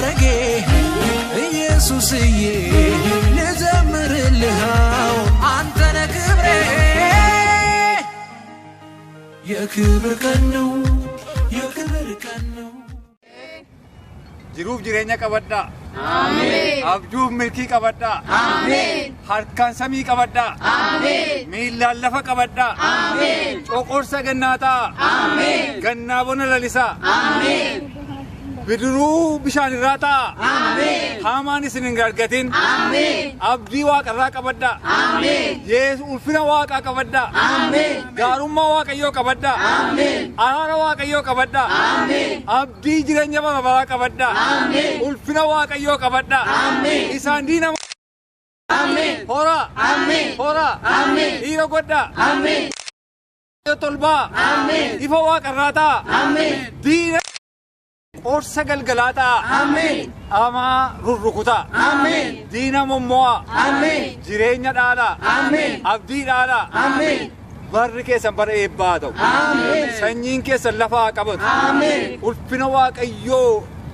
ማረጌ ኢየሱስዬ ልዘምርልህ አንተ ነህ ክብሬ የክብር ቀን ነው የክብር ቀን ነው jiruuf jireenya qabadhaa Ameen. abjuuf milkii qabadhaa Ameen. harkaan samii qabadhaa Ameen. miilaan lafa qabadhaa Ameen. coqorsa gannaataa Ameen. gannaa bona lalisaa Ameen. bidiruu bishaan irraa ta'a Ameen. haamaan isin hin argatin Ameen. abdii waaqarraa qabadhaa Ameen. yeesu ulfina waaqaa qabadhaa Ameen. gaarummaa waaqayyoo qabadhaa Ameen. araara waaqayyoo qabadhaa Ameen. abdii jireenya bara qabadhaa Ameen. ulfina waaqayyoo qabadhaa Ameen. isaan diina Ameen. hora Ameen. hora Ameen. dhiira godhaa Ameen. tolbaa Ameen. ifa waaqarraa ta'a Ameen. diina qorsa galgalaa ta'a Ameen. amaa rurrukutaa Ameen. diina mommo'aa Ameen. jireenya dhaalaa Ameen. abdii dhaalaa Ameen. barri keessan bara eebbaa ta'u Ameen. sanyiin keessan lafaa qabatu Ameen. ulfina waaqayyoo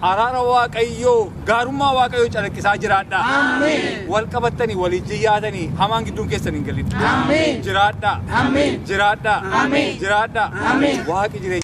araara waaqayyoo gaarummaa waaqayyoo calaqqisaa jiraadhaa Ameen. wal qabattanii waliin jiyyaatanii hamaan gidduun keessan hin galin Ameen. jiraadhaa Ameen. jiraadhaa Ameen. jiraadhaa Ameen. waaqi jireenya